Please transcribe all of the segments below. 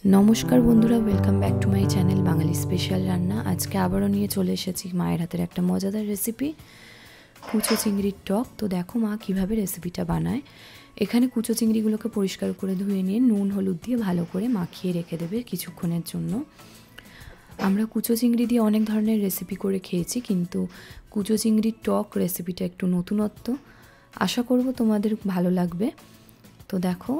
নমস্কার বন্ধুরা, welcome back to my channel Bangali special রান্না। আজকে আবারও নিয়ে চলে এসেছি মায়ের হাতের একটা মজাদার রেসিপি, কুচো চিংড়ির টক। তো দেখো মা কিভাবে রেসিপিটা বানায়। এখানে কুচো চিংড়িগুলোকে পরিষ্কার করে ধুয়ে নিয়ে নুন হলুদ দিয়ে ভালো করে মাখিয়ে রেখে দেবে কিছুক্ষণের জন্য। আমরা কুচো চিংড়ি দিয়ে অনেক ধরনের রেসিপি করে খেয়েছি, কিন্তু কুচো চিংড়ির টক রেসিপিটা একটু নতুনত্ব। আশা করব তোমাদের ভালো লাগবে। তো দেখো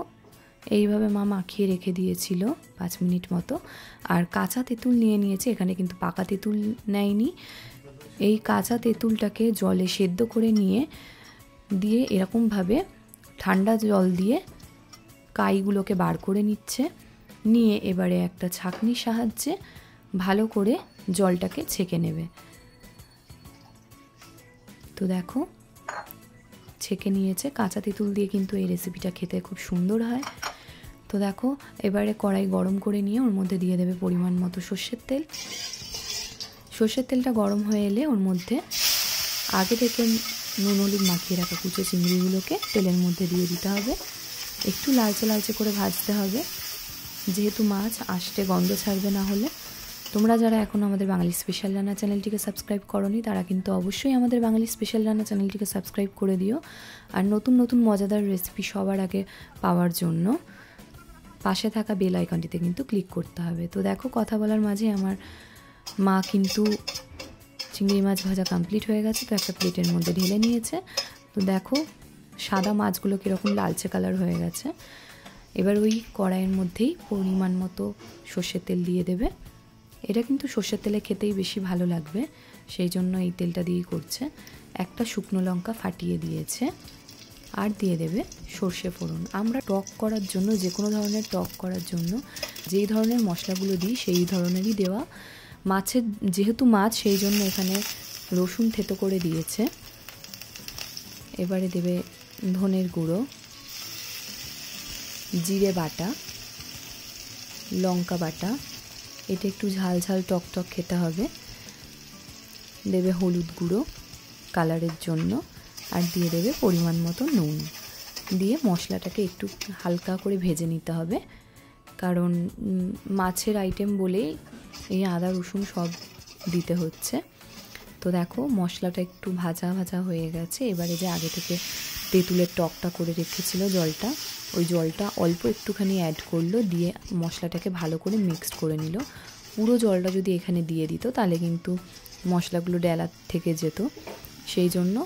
এইভাবে মা মাখিয়ে রেখে দিয়েছিল 5 মিনিট মতো। আর কাঁচা তেঁতুল নিয়ে নিয়েছে, এখানে কিন্তু পাকা তেঁতুল নেয়নি। এই কাঁচা তেঁতুলটাকে জলে সেদ্ধ করে দিয়ে এরকমভাবে ঠান্ডা জল দিয়ে কাইগুলোকে বার করে নিয়ে এবারে একটা ছাঁকনির সাহায্যে ভালো করে জলটাকে ছেঁকে নেবে। তো দেখো ছেঁকে নিয়েছে। কাঁচা তেঁতুল দিয়ে কিন্তু এই রেসিপিটা খেতে খুব সুন্দর হয়। তো দেখো এবারে কড়াই গরম করে নিয়ে ওর মধ্যে দিয়ে দেবে পরিমাণ মতো সর্ষের তেল। সর্ষের তেলটা গরম হয়ে এলে ওর মধ্যে আগে থেকে নুন হলুদ মাখিয়ে রাখা কুচো চিংড়িগুলোকে তেলের মধ্যে দিয়ে দিতে হবে। একটু লালচে লালচে করে ভাজতে হবে, যেহেতু মাছ আষ্টে গন্ধ ছাড়বে না হলে। তোমরা যারা এখনও আমাদের বাঙালি স্পেশাল রান্না চ্যানেলটিকে সাবস্ক্রাইব করোনি, তারা কিন্তু অবশ্যই আমাদের বাঙালি স্পেশাল রান্না চ্যানেলটিকে সাবস্ক্রাইব করে দিও। আর নতুন নতুন মজাদার রেসিপি সবার আগে পাওয়ার জন্য পাশে থাকা বেল আইকনটিতে কিন্তু ক্লিক করতে হবে। তো দেখো কথা বলার মাঝে আমার মা কিন্তু চিংড়ি মাছ ভাজা কমপ্লিট হয়ে গেছে। তো একটা প্লেটের মধ্যে ঢেলে নিয়েছে। তো দেখো সাদা মাছগুলো কীরকম লালচে কালার হয়ে গেছে। এবার ওই কড়াইয়ের মধ্যেই পরিমাণ মতো সর্ষের তেল দিয়ে দেবে। এটা কিন্তু সর্ষের তেলে খেতেই বেশি ভালো লাগবে, সেই জন্য এই তেলটা দিয়েই করছে। একটা শুকনো লঙ্কা ফাটিয়ে দিয়েছে, আর দিয়ে দেবে সর্ষে ফোড়ন। আমরা টক করার জন্য, যে কোনো ধরনের টক করার জন্য যেই ধরনের মশলাগুলো দিই সেই ধরনেরই দেওয়া। মাছের যেহেতু মাছ, সেই জন্য এখানে রসুন থেতো করে দিয়েছে। এবারে দেবে ধনের গুঁড়ো, জিরে বাটা, লঙ্কা বাটা। এটা একটু ঝাল ঝাল টক টক খেতে হবে। দেবে হলুদ গুঁড়ো কালারের জন্য, আর দিয়ে দেবে পরিমাণ মতো নুন। দিয়ে মশলাটাকে একটু হালকা করে ভেজে নিতে হবে, কারণ মাছের আইটেম বলেই এই আদা রসুন সব দিতে হচ্ছে। তো দেখো মশলাটা একটু ভাজা ভাজা হয়ে গেছে। এবারে যে আগে থেকে তেঁতুলের টকটা করে রেখেছিল জলটা, ওই জলটা অল্প একটুখানি অ্যাড করলো, দিয়ে মশলাটাকে ভালো করে মিক্সড করে নিল। পুরো জলটা যদি এখানে দিয়ে দিত তাহলে কিন্তু মশলাগুলো ডেলা থেকে যেত, সেই জন্য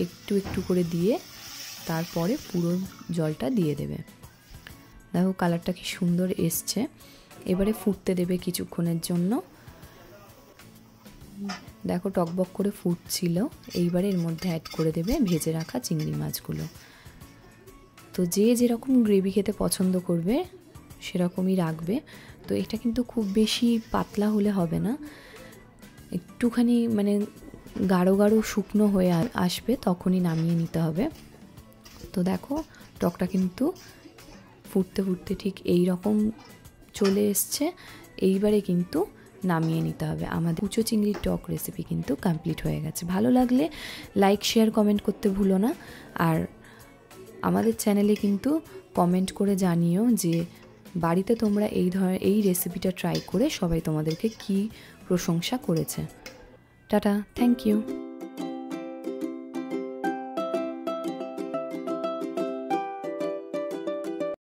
একটু একটু করে দিয়ে তারপরে পুরো জলটা দিয়ে দেবে। দেখো কালারটা কি সুন্দর এসছে। এবারে ফুটতে দেবে কিছুক্ষণের জন্য। দেখো টকবক করে ফুটছিল। এইবারে এর মধ্যে অ্যাড করে দেবে ভেজে রাখা চিংড়ি মাছগুলো। তো যে যেরকম গ্রেভি খেতে পছন্দ করবে সেরকমই রাখবে। তো এটা কিন্তু খুব বেশি পাতলা হলে হবে না, একটুখানি মানে গাঢ় গাঢ় শুকনো হয়ে আসবে, তখনই নামিয়ে নিতে হবে। তো দেখো টকটা কিন্তু ফুটতে ফুটতে ঠিক এই রকম চলে এসছে। এইবারে কিন্তু নামিয়ে নিতে হবে। আমাদের কুচো চিংড়ির টক রেসিপি কিন্তু কমপ্লিট হয়ে গেছে। ভালো লাগলে লাইক শেয়ার কমেন্ট করতে ভুলো না। আর আমাদের চ্যানেলে কিন্তু কমেন্ট করে জানিও যে বাড়িতে তোমরা এই রেসিপিটা ট্রাই করে সবাই তোমাদেরকে কি প্রশংসা করেছে। টাটা, থ্যাংক ইউ।